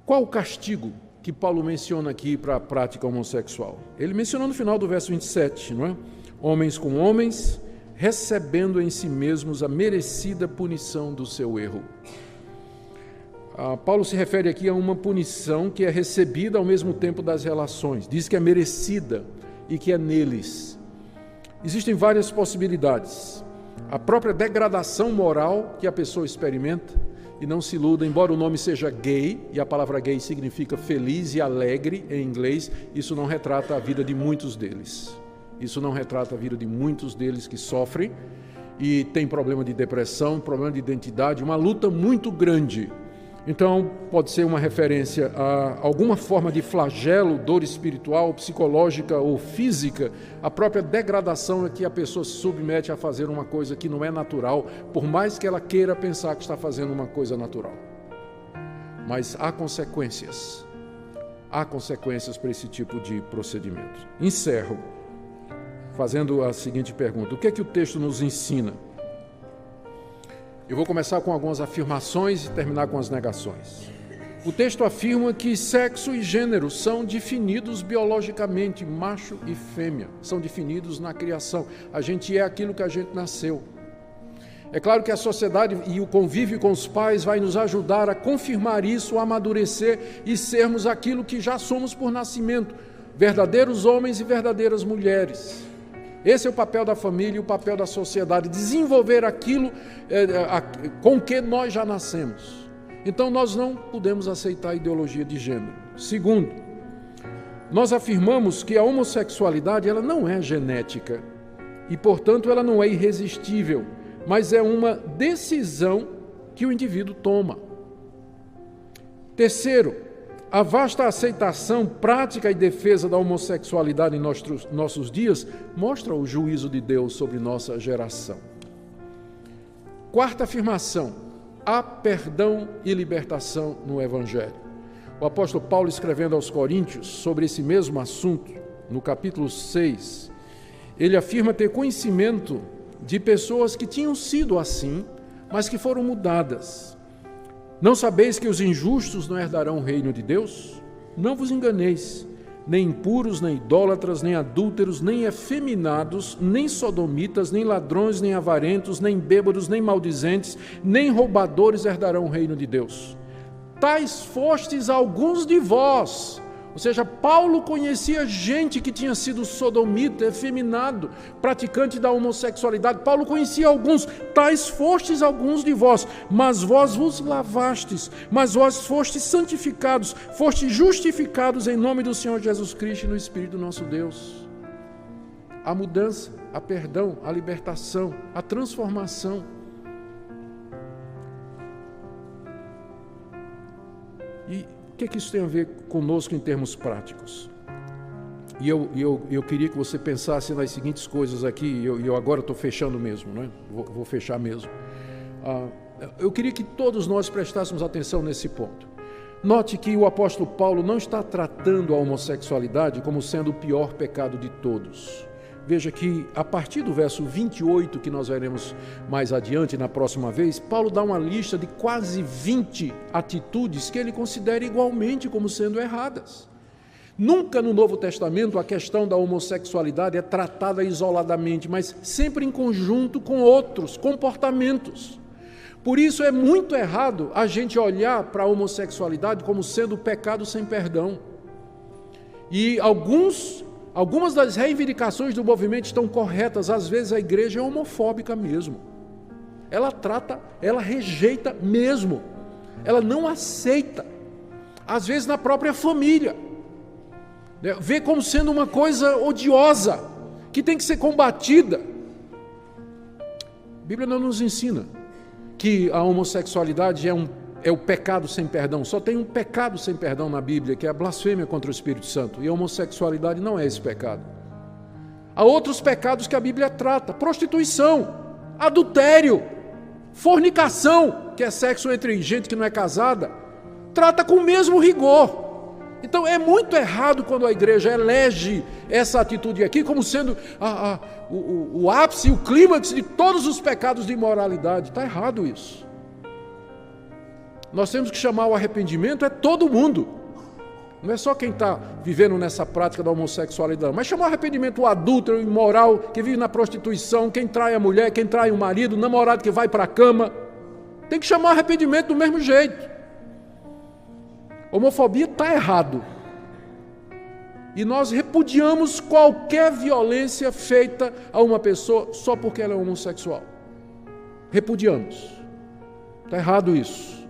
qual o castigo que Paulo menciona aqui para a prática homossexual? Ele mencionou no final do verso 27, não é? Homens com homens, recebendo em si mesmos a merecida punição do seu erro. Paulo se refere aqui a uma punição que é recebida ao mesmo tempo das relações. Diz que é merecida e que é neles. Existem várias possibilidades. A própria degradação moral que a pessoa experimenta, e não se iluda, embora o nome seja gay, e a palavra gay significa feliz e alegre em inglês, isso não retrata a vida de muitos deles. Isso não retrata a vida de muitos deles que sofrem e têm problema de depressão, problema de identidade, uma luta muito grande. Então, pode ser uma referência a alguma forma de flagelo, dor espiritual, psicológica ou física, a própria degradação é que a pessoa se submete a fazer uma coisa que não é natural, por mais que ela queira pensar que está fazendo uma coisa natural. Mas há consequências para esse tipo de procedimento. Encerro fazendo a seguinte pergunta: o que é que o texto nos ensina? Eu vou começar com algumas afirmações e terminar com as negações. O texto afirma que sexo e gênero são definidos biologicamente, macho e fêmea, são definidos na criação. A gente é aquilo que a gente nasceu. É claro que a sociedade e o convívio com os pais vai nos ajudar a confirmar isso, a amadurecer e sermos aquilo que já somos por nascimento, verdadeiros homens e verdadeiras mulheres. Esse é o papel da família e o papel da sociedade, desenvolver aquilo com que nós já nascemos. Então nós não podemos aceitar a ideologia de gênero. Segundo, nós afirmamos que a homossexualidade ela não é genética e, portanto, ela não é irresistível, mas é uma decisão que o indivíduo toma. Terceiro, a vasta aceitação, prática e defesa da homossexualidade em nossos dias mostra o juízo de Deus sobre nossa geração. Quarta afirmação, há perdão e libertação no Evangelho. O apóstolo Paulo, escrevendo aos Coríntios sobre esse mesmo assunto, no capítulo 6, ele afirma ter conhecimento de pessoas que tinham sido assim, mas que foram mudadas. Não sabeis que os injustos não herdarão o reino de Deus? Não vos enganeis, nem impuros, nem idólatras, nem adúlteros, nem efeminados, nem sodomitas, nem ladrões, nem avarentos, nem bêbados, nem maldizentes, nem roubadores herdarão o reino de Deus. Tais fostes alguns de vós. Ou seja, Paulo conhecia gente que tinha sido sodomita, efeminado, praticante da homossexualidade. Paulo conhecia alguns, tais fostes alguns de vós, mas vós vos lavastes, mas vós fostes santificados, fostes justificados em nome do Senhor Jesus Cristo e no Espírito do nosso Deus. A mudança, a perdão, a libertação, a transformação. E o que isso tem a ver conosco em termos práticos? E eu queria que você pensasse nas seguintes coisas aqui, e eu agora estou fechando mesmo, né? Vou fechar mesmo. Eu queria que todos nós prestássemos atenção nesse ponto. Note que o apóstolo Paulo não está tratando a homossexualidade como sendo o pior pecado de todos. Veja que a partir do verso 28, que nós veremos mais adiante na próxima vez, Paulo dá uma lista de quase 20 atitudes que ele considera igualmente como sendo erradas. Nunca no Novo Testamento a questão da homossexualidade é tratada isoladamente, mas sempre em conjunto com outros comportamentos. Por isso é muito errado a gente olhar para a homossexualidade como sendo pecado sem perdão. E algumas das reivindicações do movimento estão corretas, às vezes a igreja é homofóbica mesmo. Ela rejeita mesmo, ela não aceita, às vezes na própria família, vê como sendo uma coisa odiosa, que tem que ser combatida. A Bíblia não nos ensina que a homossexualidade é o pecado sem perdão. Só tem um pecado sem perdão na Bíblia, que é a blasfêmia contra o Espírito Santo. E a homossexualidade não é esse pecado. Há outros pecados que a Bíblia trata: prostituição, adultério, fornicação, que é sexo entre gente que não é casada, trata com o mesmo rigor. Então é muito errado quando a igreja elege essa atitude aqui como sendo o ápice, o clímax de todos os pecados de imoralidade. Está errado isso. Nós temos que chamar o arrependimento todo mundo. Não é só quem está vivendo nessa prática da homossexualidade, mas chamar o arrependimento o adúltero, o imoral, que vive na prostituição, quem trai a mulher, quem trai o marido, o namorado que vai para a cama. Tem que chamar o arrependimento do mesmo jeito. Homofobia está errado. E nós repudiamos qualquer violência feita a uma pessoa só porque ela é homossexual. Repudiamos. Está errado isso.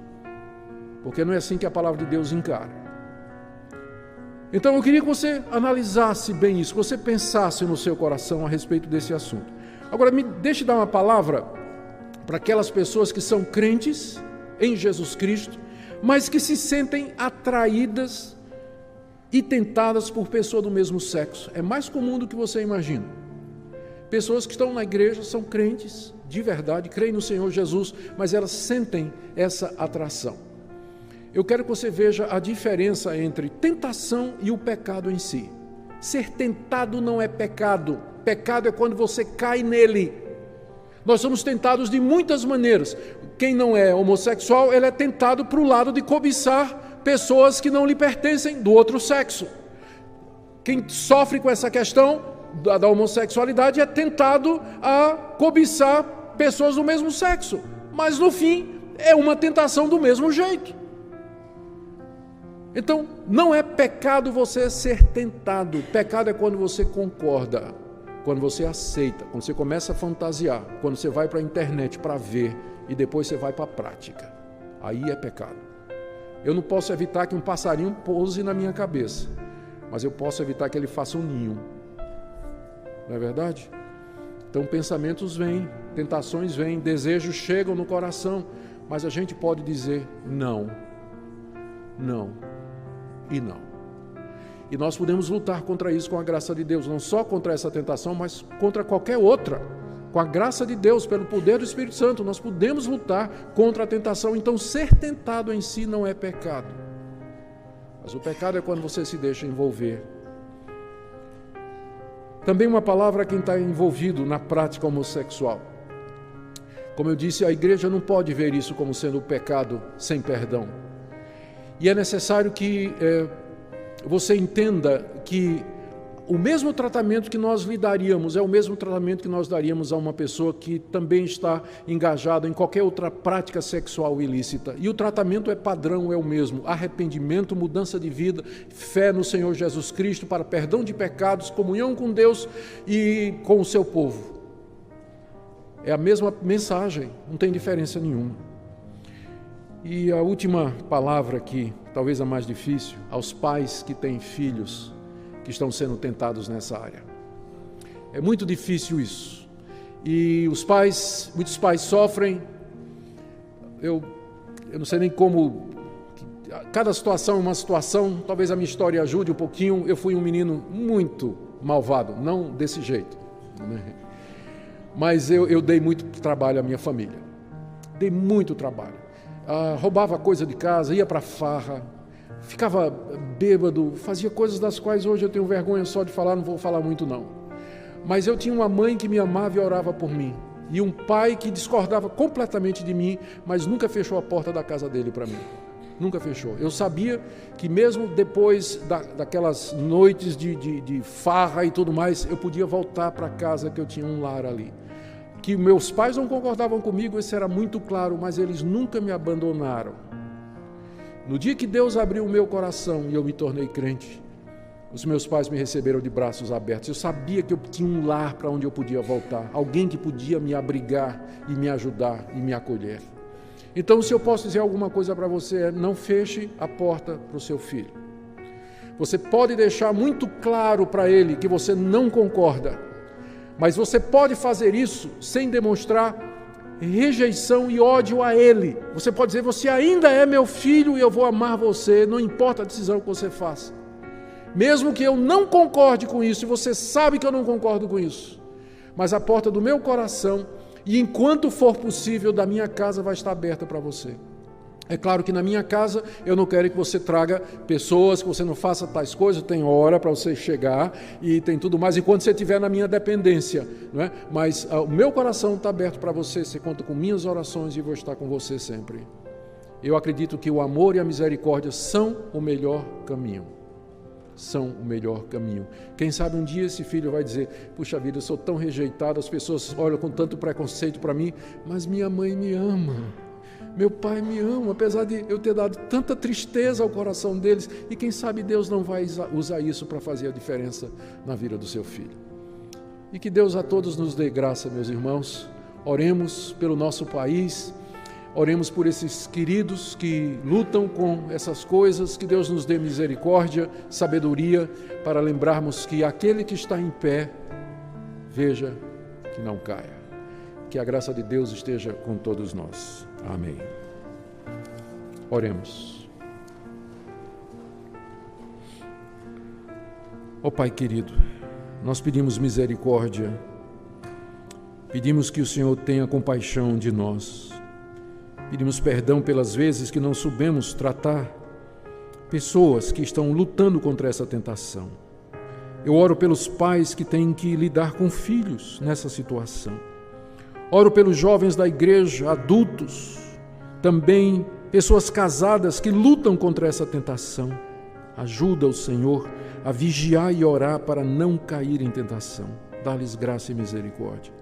Porque não é assim que a palavra de Deus encara. Então eu queria que você analisasse bem isso, que você pensasse no seu coração a respeito desse assunto. Agora me deixe dar uma palavra para aquelas pessoas que são crentes em Jesus Cristo, mas que se sentem atraídas e tentadas por pessoa do mesmo sexo. É mais comum do que você imagina. Pessoas que estão na igreja, são crentes de verdade, creem no Senhor Jesus, mas elas sentem essa atração. Eu quero que você veja a diferença entre tentação e o pecado em si. Ser tentado não é pecado. Pecado é quando você cai nele. Nós somos tentados de muitas maneiras. Quem não é homossexual, ele é tentado para o lado de cobiçar pessoas que não lhe pertencem, do outro sexo. Quem sofre com essa questão da homossexualidade é tentado a cobiçar pessoas do mesmo sexo, mas no fim é uma tentação do mesmo jeito. Então, não é pecado você ser tentado. Pecado é quando você concorda, quando você aceita, quando você começa a fantasiar, quando você vai para a internet para ver e depois você vai para a prática. Aí é pecado. Eu não posso evitar que um passarinho pouse na minha cabeça, mas eu posso evitar que ele faça um ninho. Não é verdade? Então pensamentos vêm, tentações vêm, desejos chegam no coração, mas a gente pode dizer não, não e não. E nós podemos lutar contra isso com a graça de Deus, não só contra essa tentação, mas contra qualquer outra. Com a graça de Deus, pelo poder do Espírito Santo, nós podemos lutar contra a tentação. Então, ser tentado em si não é pecado. Mas o pecado é quando você se deixa envolver. Também uma palavra a quem está envolvido na prática homossexual. Como eu disse, a igreja não pode ver isso como sendo um pecado sem perdão. E é necessário que você entenda que o mesmo tratamento que nós lhe daríamos é o mesmo tratamento que nós daríamos a uma pessoa que também está engajada em qualquer outra prática sexual ilícita. E o tratamento é padrão, é o mesmo. Arrependimento, mudança de vida, fé no Senhor Jesus Cristo para perdão de pecados, comunhão com Deus e com o seu povo. É a mesma mensagem, não tem diferença nenhuma. E a última palavra aqui, talvez a mais difícil, aos pais que têm filhos que estão sendo tentados nessa área. É muito difícil isso. E muitos pais sofrem. Eu não sei nem como, cada situação é uma situação, talvez a minha história ajude um pouquinho. Eu fui um menino muito malvado, não desse jeito, né? Mas eu dei muito trabalho à minha família. Dei muito trabalho. Roubava coisa de casa, ia para farra, ficava bêbado, fazia coisas das quais hoje eu tenho vergonha só de falar, não vou falar muito não. Mas eu tinha uma mãe que me amava e orava por mim, e um pai que discordava completamente de mim, mas nunca fechou a porta da casa dele para mim. Nunca fechou. Eu sabia que mesmo depois daquelas noites de farra e tudo mais, eu podia voltar para casa, que eu tinha um lar ali. Que meus pais não concordavam comigo, isso era muito claro, mas eles nunca me abandonaram. No dia que Deus abriu o meu coração e eu me tornei crente, os meus pais me receberam de braços abertos. Eu sabia que eu tinha um lar para onde eu podia voltar, alguém que podia me abrigar e me ajudar e me acolher. Então, se eu posso dizer alguma coisa para você, não feche a porta para o seu filho. Você pode deixar muito claro para ele que você não concorda, mas você pode fazer isso sem demonstrar rejeição e ódio a ele. Você pode dizer, você ainda é meu filho e eu vou amar você, não importa a decisão que você faça. Mesmo que eu não concorde com isso, e você sabe que eu não concordo com isso, mas a porta do meu coração, e enquanto for possível, da minha casa vai estar aberta para você. É claro que na minha casa eu não quero que você traga pessoas, que você não faça tais coisas, tem hora para você chegar e tem tudo mais, enquanto você estiver na minha dependência, não é? Mas o meu coração está aberto para você, você conta com minhas orações e vou estar com você sempre. Eu acredito que o amor e a misericórdia são o melhor caminho. São o melhor caminho. Quem sabe um dia esse filho vai dizer, puxa vida, eu sou tão rejeitado, as pessoas olham com tanto preconceito para mim, mas minha mãe me ama. Meu pai me ama, apesar de eu ter dado tanta tristeza ao coração deles, e quem sabe Deus não vai usar isso para fazer a diferença na vida do seu filho. E que Deus a todos nos dê graça, meus irmãos. Oremos pelo nosso país, oremos por esses queridos que lutam com essas coisas, que Deus nos dê misericórdia, sabedoria, para lembrarmos que aquele que está em pé, veja que não caia. Que a graça de Deus esteja com todos nós. Amém. Oremos. Ó Pai querido, nós pedimos misericórdia, pedimos que o Senhor tenha compaixão de nós, pedimos perdão pelas vezes que não soubemos tratar pessoas que estão lutando contra essa tentação. Eu oro pelos pais que têm que lidar com filhos nessa situação. Oro pelos jovens da igreja, adultos, também pessoas casadas que lutam contra essa tentação. Ajuda o Senhor a vigiar e orar para não cair em tentação. Dá-lhes graça e misericórdia.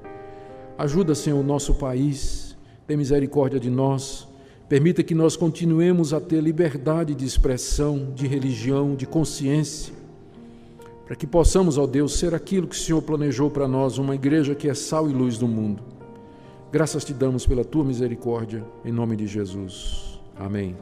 Ajuda, Senhor, o nosso país, tem misericórdia de nós, permita que nós continuemos a ter liberdade de expressão, de religião, de consciência, para que possamos, ó Deus, ser aquilo que o Senhor planejou para nós, uma igreja que é sal e luz do mundo. Graças te damos pela tua misericórdia, em nome de Jesus. Amém.